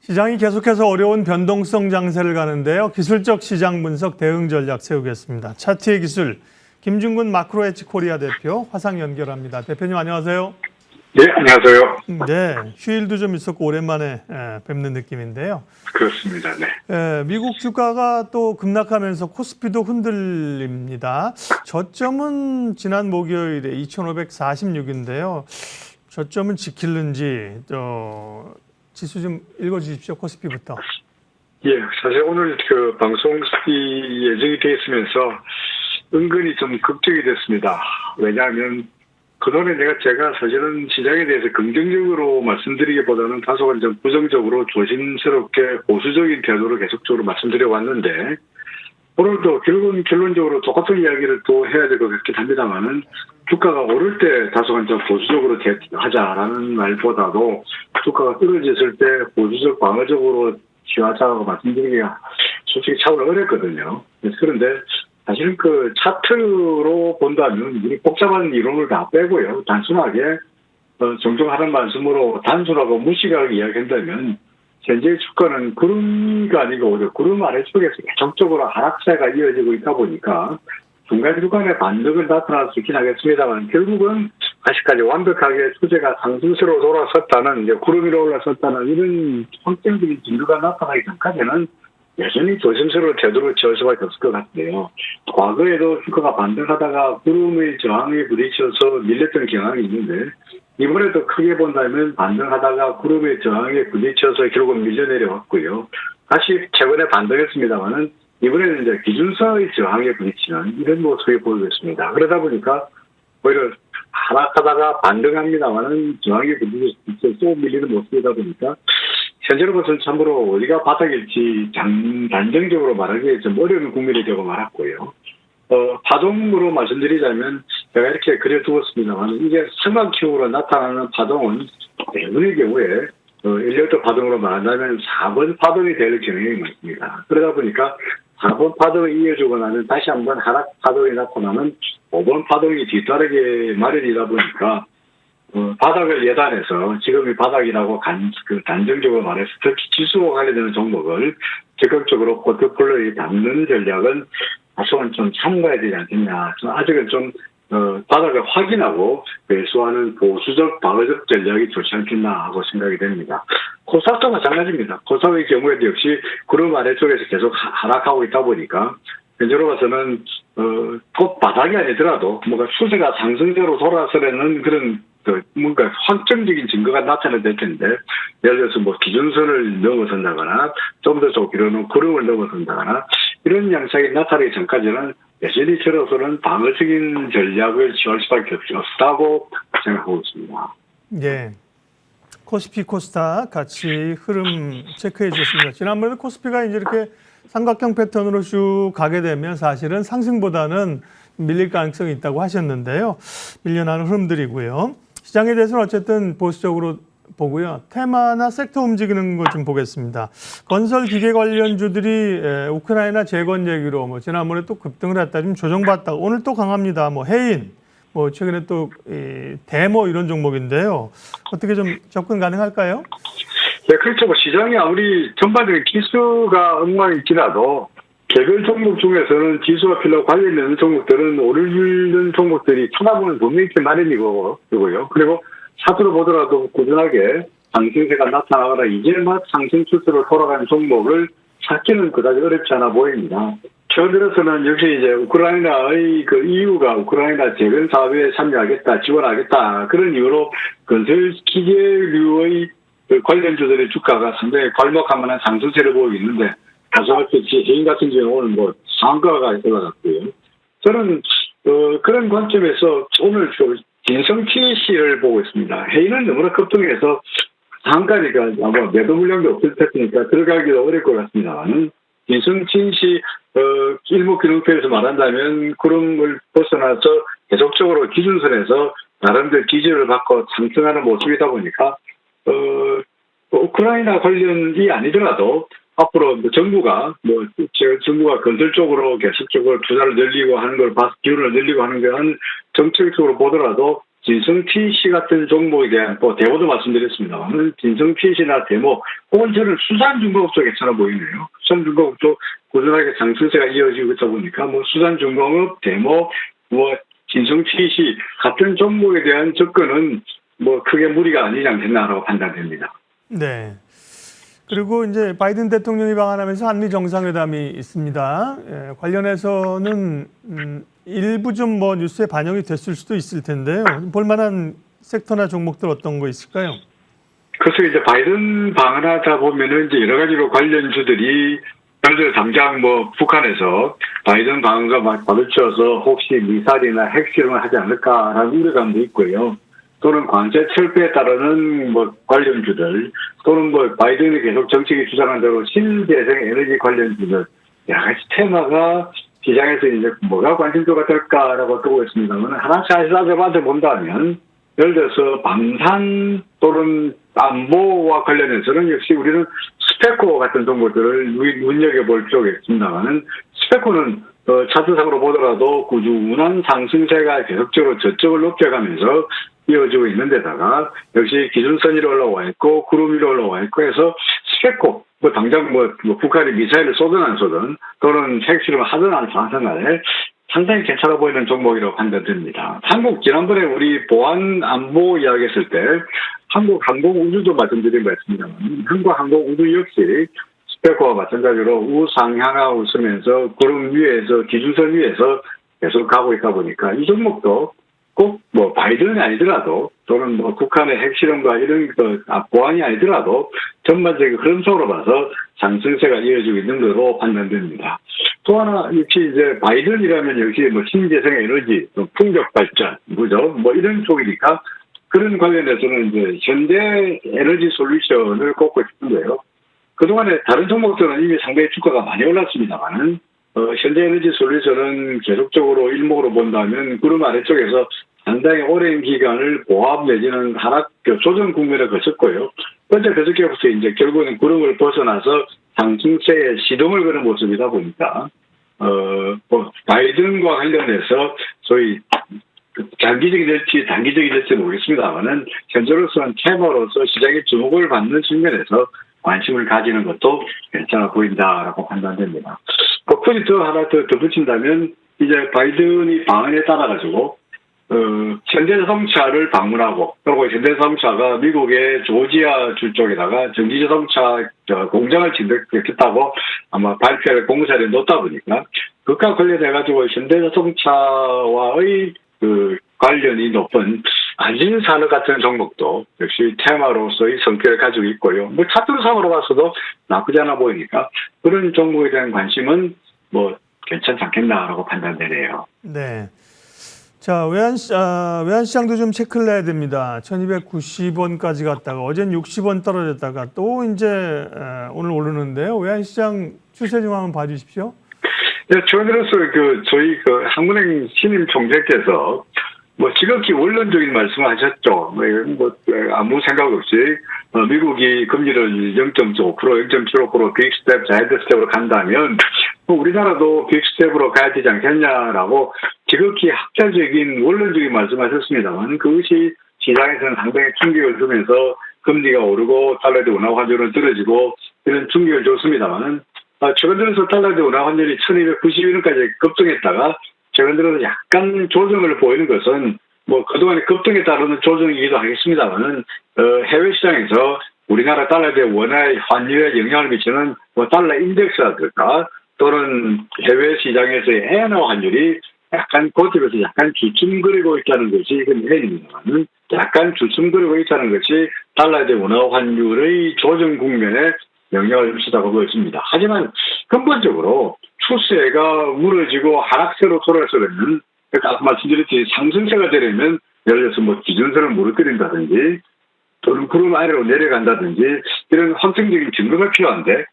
시장이 계속해서 어려운 변동성 장세를 가는데요. 기술적 시장 분석 대응 전략 세우겠습니다. 차트의 기술, 김준근 마크로 엣지 코리아 대표 화상 연결합니다. 대표님 안녕하세요. 네, 안녕하세요. 네, 휴일도 좀 있었고 오랜만에 뵙는 느낌인데요. 그렇습니다. 네. 미국 주가가 또 급락하면서 코스피도 흔들립니다. 저점은 지난 목요일에 2,546인데요. 저점은 지킬는지 지수 좀 읽어주십시오. 코스피부터. 예, 사실 오늘 그 방송이 예정이 되어 있으면서 은근히 좀 걱정이 됐습니다. 왜냐하면 그동안에 제가 사실은 시장에 대해서 긍정적으로 말씀드리기보다는 다소간 좀 부정적으로 조심스럽게 보수적인 태도로 계속적으로 말씀드려 왔는데 오늘도 결론적으로 똑같은 이야기를 또 해야 될 것 같긴 합니다만은 주가가 오를 때 다소간 좀 보수적으로 하자라는 말보다도 주가가 떨어졌을 때 보수적 방어적으로 취하자고 말씀드리기가 솔직히 참 어렵거든요. 그런데 사실은 그 차트로 본다면 이 복잡한 이론을 다 빼고요. 단순하게 종종 하는 말씀으로 단순하고 무식하게 이야기한다면 현재 주가는 구름이가 아니고 오히려 구름 아래쪽에서 계속적으로 하락세가 이어지고 있다 보니까 중간중간에 반등은 나타날 수 있긴 하겠습니다만 결국은 아직까지 완벽하게 추세가 상승세로 돌아섰다는 이제 구름 위로 올라섰다는 이런 확정적인 증거가 나타나기 전까지는 여전히 조심스러운 태도를 취할 수밖에 없을 것 같은데요. 과거에도 주가가 반등하다가 구름의 저항에 부딪혀서 밀렸던 경향이 있는데 이번에도 크게 본다면 반등하다가 구름의 저항에 부딪혀서 결국 밀려 내려왔고요. 다시 최근에 반등했습니다만은 이번에는 이제 기준선의 저항에 부딪히는 이런 모습이 보이고 있습니다. 그러다 보니까 오히려 하락하다가 반등합니다만은 저항에 부딪혀서 또 밀리는 모습이다 보니까 현재로서는 참으로 어디가 바닥일지 단정적으로 말하기에 좀 어려운 국면이 되고 말았고요. 파동으로 말씀드리자면 제가 이렇게 그려두었습니다만 이게 삼각형으로 나타나는 파동은 대부분의 경우에 일렬도 파동으로 말한다면 4번 파동이 될 경향이 많습니다. 그러다 보니까 4번 파동을 이어주고 나면 다시 한번 하락 파동이 나타나면 5번 파동이 뒤따르게 마련이다 보니까 바닥을 예단해서 지금이 바닥이라고 단정적으로 말해서 특히 지수와 관련되는 종목을 적극적으로 포트폴리오에 담는 전략은 다소간 좀 참가해야 되지 않겠냐. 아직은 좀 바닥을 확인하고 매수하는 보수적 방어적 전략이 좋지 않겠나 하고 생각이 됩니다. 코스닥도 마찬가지입니다. 코스닥의 경우에도 역시 구름 아래쪽에서 계속 하락하고 있다 보니까 현재로 봐서는 꼭 바닥이 아니더라도 뭔가 추세가 상승세로 돌아서려는 그런 뭔가 확정적인 증거가 나타나야 될 텐데 예를 들어서 뭐 기준선을 넘어선다거나 좀 더 좁기로는 구름을 넘어선다거나 이런 양상이 나타나기 전까지는 여전히 저로서는 방어적인 전략을 취할 수밖에 없다고 생각하고 있습니다. 예. 코스피, 코스닥 같이 흐름 체크해 주셨습니다. 지난번에 코스피가 이제 이렇게 삼각형 패턴으로 쭉 가게 되면 사실은 상승보다는 밀릴 가능성이 있다고 하셨는데요. 밀려나는 흐름들이고요. 시장에 대해서는 어쨌든 보수적으로 보고요. 테마나 섹터 움직이는 것 좀 보겠습니다. 건설 기계 관련주들이 우크라이나 재건 얘기로 지난번에 또 급등을 했다, 좀 조정받다. 오늘 또 강합니다. 해인, 최근에 또 대모 이런 종목인데요. 어떻게 좀 접근 가능할까요? 네, 그렇죠. 시장이 아무리 전반적인 기수가 엉망일지라도 개별 종목 중에서는 지수와 필러 관련되는 종목들은 오르는 종목들이 찾아보면 분명히 마련이고요. 그리고 차트로 보더라도 꾸준하게 상승세가 나타나거나 이제 막 상승 추세로 돌아가는 종목을 찾기는 그다지 어렵지 않아 보입니다. 최근 들어서는 역시 이제 우크라이나의 그 EU가 우크라이나 재건 사업에 참여하겠다, 지원하겠다 그런 이유로 건설 기계류의 관련주들의 주가가 상당히 괄목할 만한 상승세를 보이고 있는데 다소같이 해인 같은 경우는 상가가 올라갔고요. 저는 그런 관점에서 오늘 진성치 씨를 보고 있습니다. 해인은 너무나 급등해서 상가니까 아마 매도 물량도 없을 테니까 들어가기도 어려울 것 같습니다만 진성치 씨 일목균형표에서 말한다면 구름을 벗어나서 계속적으로 기준선에서 나름대로 기준을 받고 상승하는 모습이다 보니까 우크라이나 관련이 아니더라도 앞으로 정부가 건설 쪽으로 계속적으로 투자를 늘리고 하는 걸 기울을 늘리고 하는 건 정책적으로 보더라도 진성 TC 같은 종목에 대한 뭐 대모도 말씀드렸습니다만 진성 TC나 대모 혹은 저는 수산중공업도 괜찮아 보이네요. 수산중공업도 꾸준하게 상승세가 이어지고 있다 보니까 뭐 수산중공업, 대모, 뭐 진성 TC 같은 종목에 대한 접근은 뭐 크게 무리가 아니지 않겠나라고 판단됩니다. 네. 그리고 이제 바이든 대통령이 방한하면서 한미 정상회담이 있습니다. 예, 관련해서는 일부 좀 뭐 뉴스에 반영이 됐을 수도 있을 텐데요. 볼만한 섹터나 종목들 어떤 거 있을까요? 그래서 이제 바이든 방한하다 보면은 이제 여러 가지로 관련주들이 예를 들어 당장 뭐 북한에서 바이든 방한과 맞붙여서 혹시 미사일이나 핵실험을 하지 않을까라는 우려감도 있고요. 또는 관세 철폐에 따르는 뭐 관련주들 또는 뭐 바이든이 계속 정책이 주장한 대로 신재생 에너지 관련주들 여러 가지 테마가 시장에서 이제 뭐가 관심도가 될까라고 뜨고 있습니다만 하나씩 따져봐서 본다면 예를 들어서 방산 또는 안보와 관련해서는 역시 우리는 스페코 같은 정보들을 눈여겨볼 필요가 있습니다만은 스페코는 차트상으로 보더라도 꾸준한 상승세가 계속적으로 저점을 높여가면서 이어지고 있는 데다가 역시 기준선 위로 올라와 있고 구름 위로 올라와 있고 해서 스페코 뭐 당장 뭐 북한이 미사일을 쏘든 안 쏘든 또는 핵실험을 하든 안 하든 간에 상당히 괜찮아 보이는 종목이라고 판단됩니다. 한국 지난번에 우리 보안 안보 이야기했을 때 한국 항공우주도 말씀드린 바 있습니다만 한국 항공우주 역시 스페코와 마찬가지로 우상향하 웃으면서 구름 위에서 기준선 위에서 계속 가고 있다 보니까 이 종목도 꼭 뭐 바이든이 아니더라도 또는 뭐 북한의 핵실험과 이런 보안이 아니더라도 전반적인 흐름속으로 봐서 상승세가 이어지고 있는 것으로 판단됩니다. 또 하나 역시 이제 바이든이라면 역시 뭐 신재생 에너지, 풍력 발전, 그죠? 뭐 이런 쪽이니까 그런 관련해서는 이제 현대 에너지 솔루션을 꼽고 싶은데요. 그동안에 다른 종목들은 이미 상당히 주가가 많이 올랐습니다만은 현대에너지 솔루션은 계속적으로 일목으로 본다면 구름 아래쪽에서 상당히 오랜 기간을 보합 내지는 하락 조정 국면을 거쳤고요. 어제 그저께부터 이제 결국은 구름을 벗어나서 상승세에 시동을 거는 모습이다 보니까 뭐 바이든과 관련해서 소위 장기적이 될지 단기적이 될지 모르겠습니다만은 현재로서는 테마로서 시장의 주목을 받는 측면에서 관심을 가지는 것도 괜찮아 보인다라고 판단됩니다. 굳이 하나 더 붙인다면 이제 바이든이 방안에 따라가지고 현대자동차를 방문하고 그리고 현대자동차가 미국의 조지아 주 쪽에다가 전기자동차 공장을 진행했다고 아마 발표를 공사를 놓다 보니까 그것과 관련해가지고 현대자동차와의 관련이 높은 안진산업 같은 종목도 역시 테마로서의 성격을 가지고 있고요. 뭐 차트상으로 봐서도 나쁘지 않아 보이니까 그런 종목에 대한 관심은 뭐 괜찮지 않겠나라고 판단되네요. 네. 자, 외환시장도 좀 체크를 해야 됩니다. 1290원까지 갔다가 어젠 60원 떨어졌다가 또 이제 오늘 오르는데요. 외환시장 추세 좀 한번 봐주십시오. 네, 최근으로서 저희 한국은행 신임 총재께서 뭐 지극히 원론적인 말씀을 하셨죠. 뭐 아무 생각 없이 미국이 금리를 0.5%, 0.75% 빅스텝, 자이드 스텝으로 간다면 우리나라도 빅스텝으로 가야 되지 않겠냐라고 지극히 학자적인 원론적인 말씀하셨습니다만 그것이 시장에서는 상당히 충격을 주면서 금리가 오르고 달러의 원화 환율은 떨어지고 이런 충격을 줬습니다만 최근 들어서 달러의 원화 환율이 1291원까지 급등했다가 최근 들어서 약간 조정을 보이는 것은 뭐 그동안의 급등에 따르는 조정이기도 하겠습니다만은 해외 시장에서 우리나라 달러의 원화 환율에 영향을 미치는 뭐 달러 인덱스라든가 또는 해외 시장에서의 엔화 환율이 약간 고점에서 약간 주춤거리고 있다는 것이 현입니다만 약간 주춤거리고 있다는 것이 달러의 원화 환율의 조정 국면에 영향을 미치다고 보여집니다. 하지만 근본적으로 추세가 무너지고 하락세로 돌아서려면 아까 말씀드렸듯이 상승세가 되려면 예를 들어서 뭐 기준선을 무너뜨린다든지 또는 구름 아래로 내려간다든지 이런 확정적인 증거가 필요한데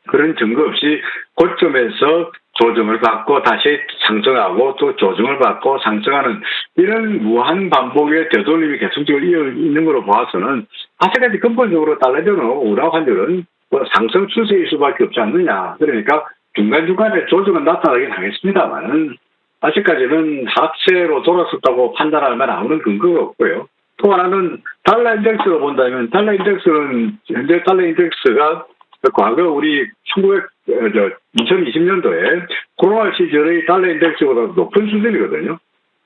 그런 증거 없이 고점에서 조정을 받고 다시 상승하고 또 조정을 받고 상승하는 이런 무한 반복의 되돌림이 계속적으로 이어 있는 걸로 봐서는 아직까지 근본적으로 달러의 원화 환율은 뭐 상승 추세일 수밖에 없지 않느냐. 그러니까 중간중간에 조정은 나타나긴 하겠습니다만은 아직까지는 하락세로 돌아섰다고 판단하면 아무런 근거가 없고요. 또 하나는 달러 인덱스로 본다면 달러 인덱스는 현재 달러 인덱스가 과거 우리 2020년도에 코로나 시절의 달러 인덱스보다 높은 수준이거든요.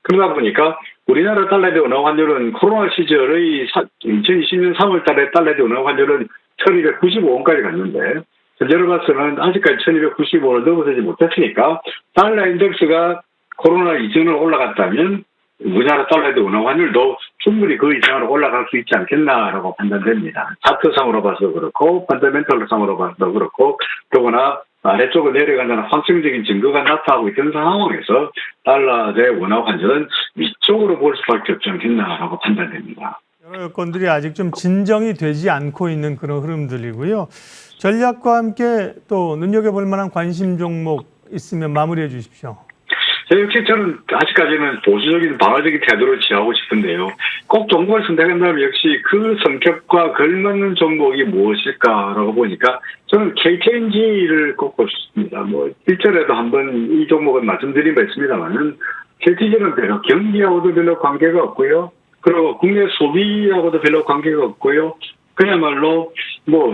그러다 보니까 우리나라 달러 대 원화 환율은 코로나 시절의 2020년 3월 달에 달러 대 원화 환율은 1295원까지 갔는데 현재로 봐서는 아직까지 1295원을 넘어서지 못했으니까 달러 인덱스가 코로나 이전으로 올라갔다면 우리나라 달러 대 원화 환율도 충분히 그 이상으로 올라갈 수 있지 않겠나라고 판단됩니다. 차트상으로 봐서 그렇고 펀더멘털상으로 봐서 그렇고 더구나 아래쪽으로 내려간다는 확정적인 증거가 나타나고 있던 상황에서 달러 대 원화 환율은 위쪽으로 볼 수밖에 없지 않겠나라고 판단됩니다. 여러 여건들이 아직 좀 진정이 되지 않고 있는 그런 흐름들이고요. 전략과 함께 또 눈여겨볼 만한 관심 종목 있으면 마무리해 주십시오. 역시 저는 아직까지는 보수적인 방어적인 태도를 취하고 싶은데요. 꼭 종목을 선택한다면 역시 그 성격과 걸맞는 종목이 무엇일까라고 보니까 저는 KTNG를 꼽고 싶습니다. 일전에도 한번 이 종목은 말씀드린 바 있습니다만은 KTNG는 별로 경기하고도 별로 관계가 없고요. 그리고 국내 소비하고도 별로 관계가 없고요. 그야말로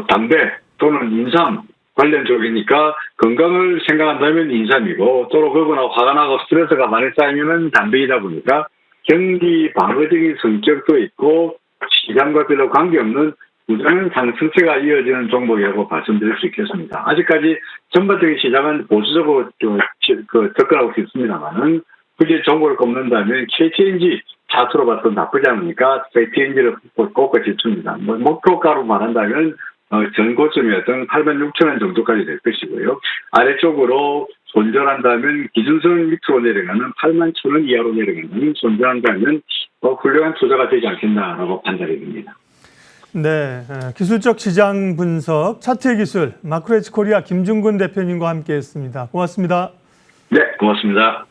담배 또는 인삼 관련 쪽이니까 건강을 생각한다면 인삼이고 또 그거나 화가 나고 스트레스가 많이 쌓이면은 담배이다 보니까 경기 방어적인 성격도 있고 시장과 별로 관계없는 무조건 상승세가 이어지는 종목이라고 말씀드릴 수 있겠습니다. 아직까지 전반적인 시장은 보수적으로 접근하고 있습니다만은 굳이 종목을 꼽는다면 KTNG 차트로 봐서 나쁘지 않으니까 KTNG를 꼽고 싶습니다. 목표가로 말한다면 전고점이었던 86,000원 정도까지 될 것이고요. 아래쪽으로 손절한다면 기준선 밑으로 내려가는 81,000원 이하로 내려가는 손절한다면 훌륭한 투자가 되지 않겠나라고 판단이 됩니다. 네, 기술적 시장 분석 차트의 기술 마크로에지 코리아 김중근 대표님과 함께했습니다. 고맙습니다. 네, 고맙습니다.